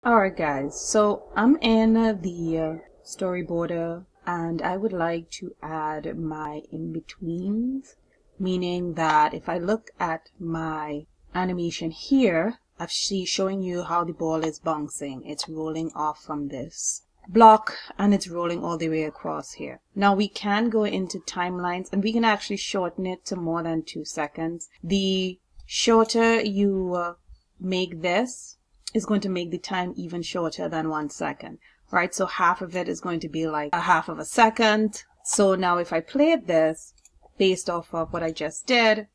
Alright guys, so I'm in the Storyboarder and I would like to add my in-betweens, meaning that if I look at my animation here, I've showing you how the ball is bouncing. It's rolling off from this block and it's rolling all the way across here. Now we can go into timelines and we can actually shorten it to more than 2 seconds. The shorter you make this, is going to make the time even shorter than 1 second, right? So half of it is going to be like a half of a second. So now if I played this based off of what I just did,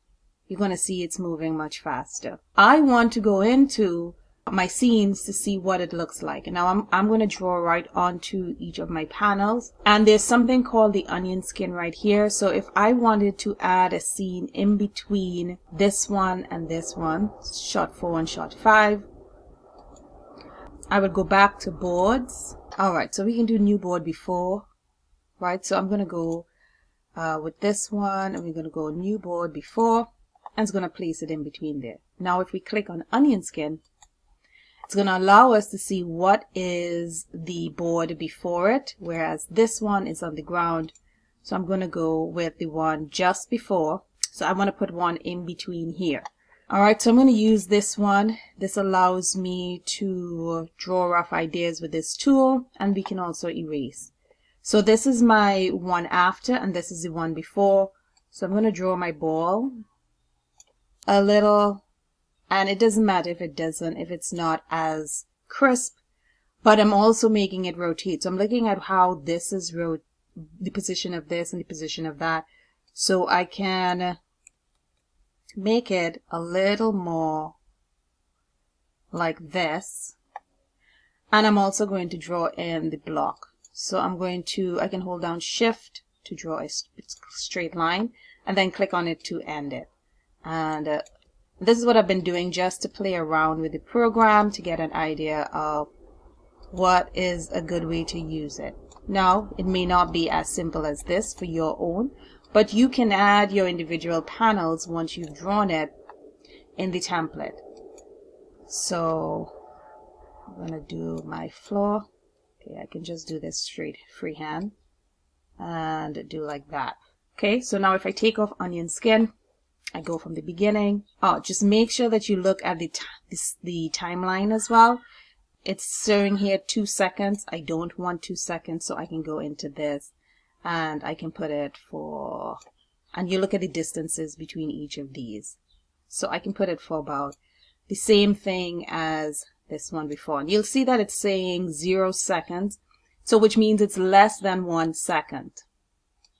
you're going to see it's moving much faster. I want to go into my scenes to see what it looks like. Now I'm going to draw right onto each of my panels, and there's something called the onion skin right here. So if I wanted to add a scene in between this one and this one, shot 4 and shot 5, I would go back to boards. Alright, so we can do new board before, right? So I'm going to go with this one, and we're going to go new board before, and it's going to place it in between there. Now if we click on onion skin, it's going to allow us to see what is the board before it, whereas this one is on the ground. So I'm going to go with the one just before. So I want to put one in between here. Alright, so I'm going to use this one. This allows me to draw rough ideas with this tool, and we can also erase. So this is my one after, and this is the one before. So I'm going to draw my ball a little, and it doesn't matter if it's not as crisp, but I'm also making it rotate. So I'm looking at how this is the position of this and the position of that, so I can make it a little more like this. And I'm also going to draw in the block. So I can hold down shift to draw a straight line and then click on it to end it. And this is what I've been doing just to play around with the program to get an idea of what is a good way to use it. Now, it may not be as simple as this for your own, but you can add your individual panels once you've drawn it in the template. So I'm going to do my floor. Okay, I can just do this straight freehand and do like that. Okay, so now if I take off onion skin, I go from the beginning. Oh, just make sure that you look at the timeline as well. It's showing here 2 seconds. I don't want 2 seconds, so I can go into this. And I can put it for, and you look at the distances between each of these. So I can put it for about the same thing as this one before. And you'll see that it's saying 0 seconds. So which means it's less than 1 second.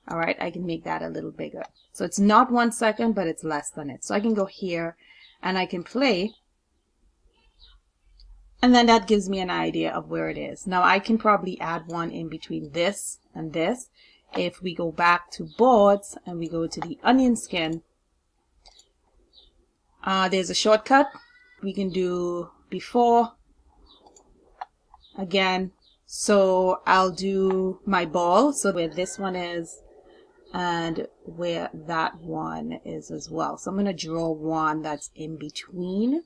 All right, I can make that a little bigger. So it's not 1 second, but it's less than it. So I can go here and I can play. And then that gives me an idea of where it is. Now I can probably add one in between this and this. If we go back to boards and we go to the onion skin, there's a shortcut. We can do before again. So I'll do my ball, so where this one is and where that one is as well. So I'm going to draw one that's in between.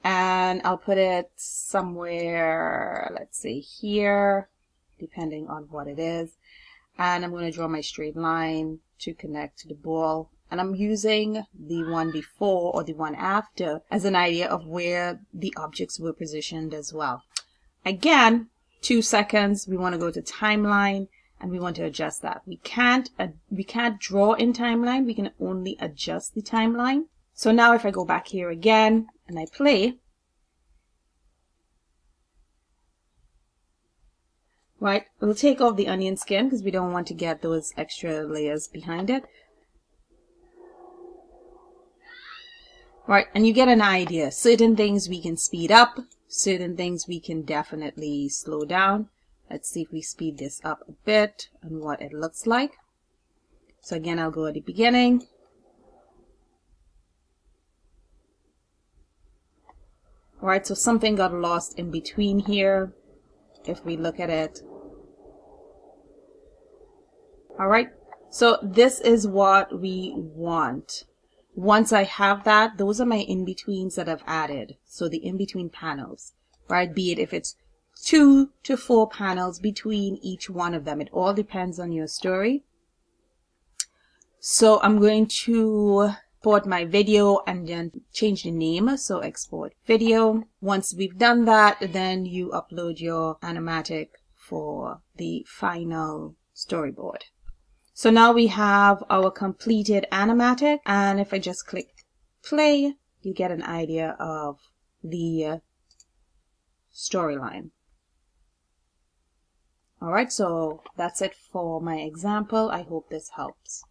And I'll put it somewhere, let's say here, depending on what it is. And I'm going to draw my straight line to connect to the ball. And I'm using the one before or the one after as an idea of where the objects were positioned as well. Again, 2 seconds, we want to go to timeline and we want to adjust that. We can't draw in timeline, we can only adjust the timeline. So now if I go back here again and I play, right, we'll take off the onion skin because we don't want to get those extra layers behind it. Right, and you get an idea. Certain things we can speed up, certain things we can definitely slow down. Let's see if we speed this up a bit and what it looks like. So again, I'll go at the beginning. Alright, so something got lost in between here, if we look at it. Alright, so this is what we want. once I have that, those are my in-betweens that I've added. So the in-between panels, right? Be it if it's 2 to 4 panels between each one of them. It all depends on your story. So I'm going to export my video and then change the name. So export video. Once we've done that, then you upload your animatic for the final storyboard. So now we have our completed animatic, and if I just click play, you get an idea of the storyline. Alright, so that's it for my example. I hope this helps.